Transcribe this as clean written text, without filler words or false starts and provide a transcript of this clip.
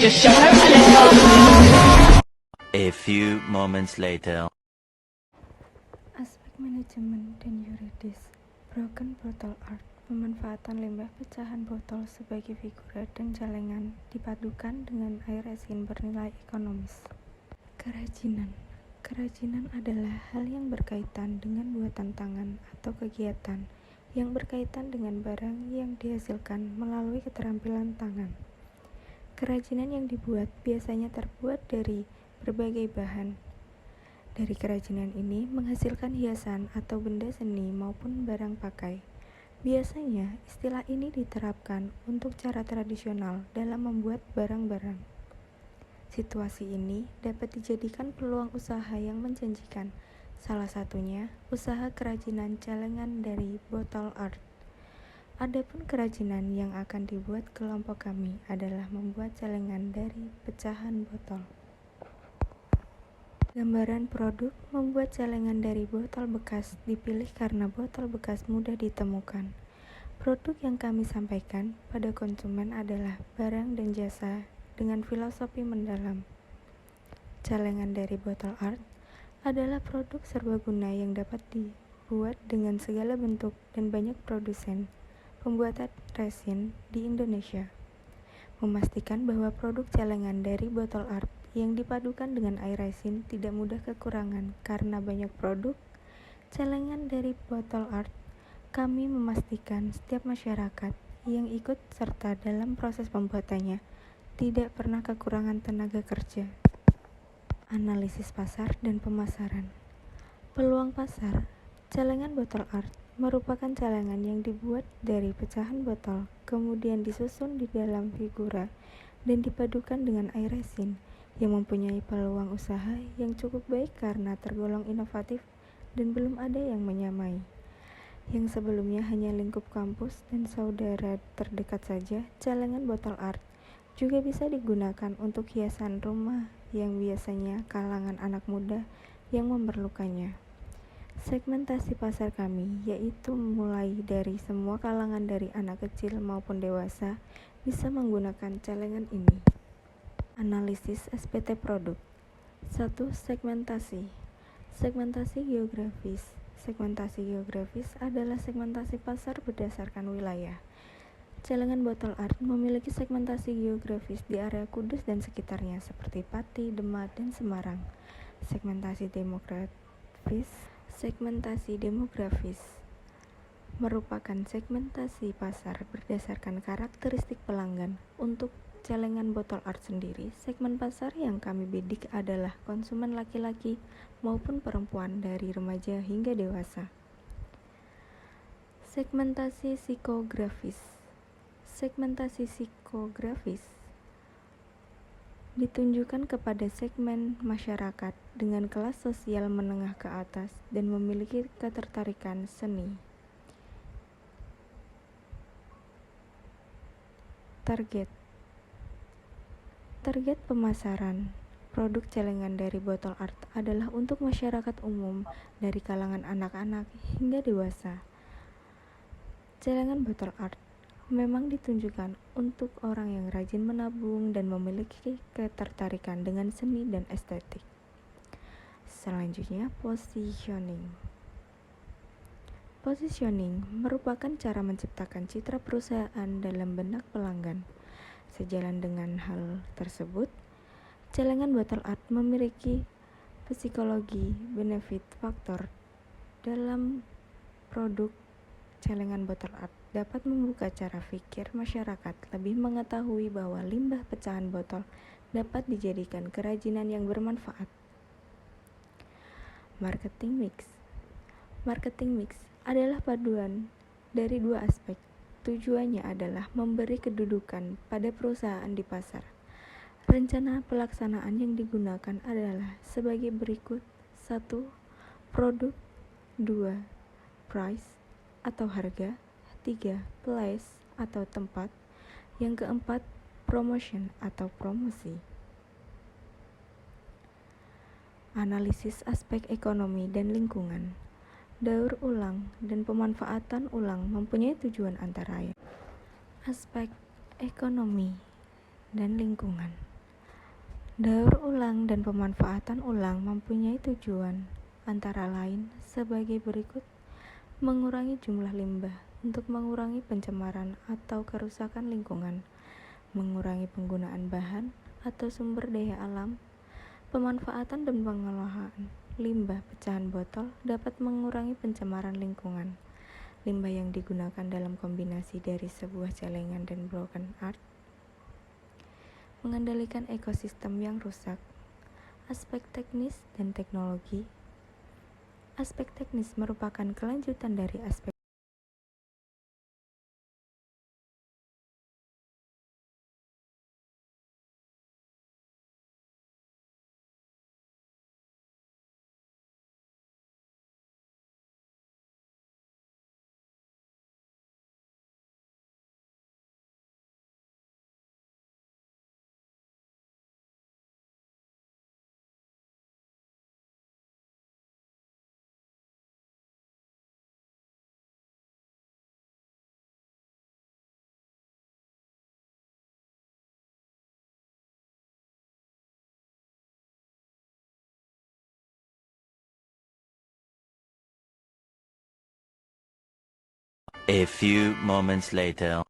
Just shut up and let go. A few moments later. Aspek manajemen dan yuridis. Broken bottle art. Pemanfaatan limbah pecahan botol sebagai figura dan celengan dipadukan dengan air resin bernilai ekonomis. Kerajinan. Kerajinan adalah hal yang berkaitan dengan buatan tangan atau kegiatan yang berkaitan dengan barang yang dihasilkan melalui keterampilan tangan. Kerajinan yang dibuat biasanya terbuat dari berbagai bahan. Dari kerajinan ini menghasilkan hiasan atau benda seni maupun barang pakai. Biasanya istilah ini diterapkan untuk cara tradisional dalam membuat barang-barang. Situasi ini dapat dijadikan peluang usaha yang menjanjikan. Salah satunya usaha kerajinan celengan dari botol art. Adapun kerajinan yang akan dibuat kelompok kami adalah membuat celengan dari pecahan botol. Gambaran produk membuat celengan dari botol bekas dipilih karena botol bekas mudah ditemukan. Produk yang kami sampaikan pada konsumen adalah barang dan jasa dengan filosofi mendalam. Celengan dari botol art adalah produk serbaguna yang dapat dibuat dengan segala bentuk dan banyak produsen pembuatan resin di Indonesia. Memastikan bahwa produk celengan dari botol art yang dipadukan dengan air resin tidak mudah kekurangan karena banyak produk celengan dari botol art. Kami memastikan setiap masyarakat yang ikut serta dalam proses pembuatannya tidak pernah kekurangan tenaga kerja. Analisis pasar dan pemasaran. Peluang pasar. Celengan botol art merupakan celengan yang dibuat dari pecahan botol, kemudian disusun di dalam figura dan dipadukan dengan air resin, yang mempunyai peluang usaha yang cukup baik karena tergolong inovatif dan belum ada yang menyamai. Yang sebelumnya hanya lingkup kampus dan saudara terdekat saja, celengan botol art juga bisa digunakan untuk hiasan rumah yang biasanya kalangan anak muda yang memerlukannya. Segmentasi pasar kami yaitu mulai dari semua kalangan dari anak kecil maupun dewasa bisa menggunakan celengan ini. Analisis SPT produk. 1. Segmentasi. Segmentasi geografis. Segmentasi geografis adalah segmentasi pasar berdasarkan wilayah. Celengan botol art memiliki segmentasi geografis di area Kudus dan sekitarnya seperti Pati, Demak, dan Semarang. Segmentasi demografis. Segmentasi demografis merupakan segmentasi pasar berdasarkan karakteristik pelanggan. Untuk celengan botol art sendiri, segmen pasar yang kami bidik adalah konsumen laki-laki maupun perempuan dari remaja hingga dewasa. Segmentasi psikografis. Segmentasi psikografis ditunjukkan kepada segmen masyarakat dengan kelas sosial menengah ke atas dan memiliki ketertarikan seni. Target pemasaran produk celengan dari botol art adalah untuk masyarakat umum dari kalangan anak-anak hingga dewasa. Celengan botol art memang ditunjukkan untuk orang yang rajin menabung dan memiliki ketertarikan dengan seni dan estetik. Selanjutnya, positioning. Positioning merupakan cara menciptakan citra perusahaan dalam benak pelanggan. Sejalan dengan hal tersebut, celengan botol art memiliki psikologi benefit faktor dalam produk. Celengan botol art dapat membuka cara pikir masyarakat lebih mengetahui bahwa limbah pecahan botol dapat dijadikan kerajinan yang bermanfaat. Marketing mix. Marketing mix adalah paduan dari dua aspek. Tujuannya adalah memberi kedudukan pada perusahaan di pasar. Rencana pelaksanaan yang digunakan adalah sebagai berikut. 1. Produk. 2. Price atau harga. 3. Place atau tempat. Yang keempat, promotion atau promosi. Analisis aspek ekonomi dan lingkungan. Daur ulang dan pemanfaatan ulang mempunyai tujuan antara lain aspek ekonomi dan lingkungan. Daur ulang dan pemanfaatan ulang mempunyai tujuan, antara lain sebagai berikut: mengurangi jumlah limbah untuk mengurangi pencemaran atau kerusakan lingkungan, mengurangi penggunaan bahan atau sumber daya alam. Pemanfaatan dan pengolahan limbah pecahan botol dapat mengurangi pencemaran lingkungan. Limbah yang digunakan dalam kombinasi dari sebuah celengan dan broken art mengendalikan ekosistem yang rusak. Aspek teknis dan teknologi. Aspek teknis merupakan kelanjutan dari aspek A few moments later.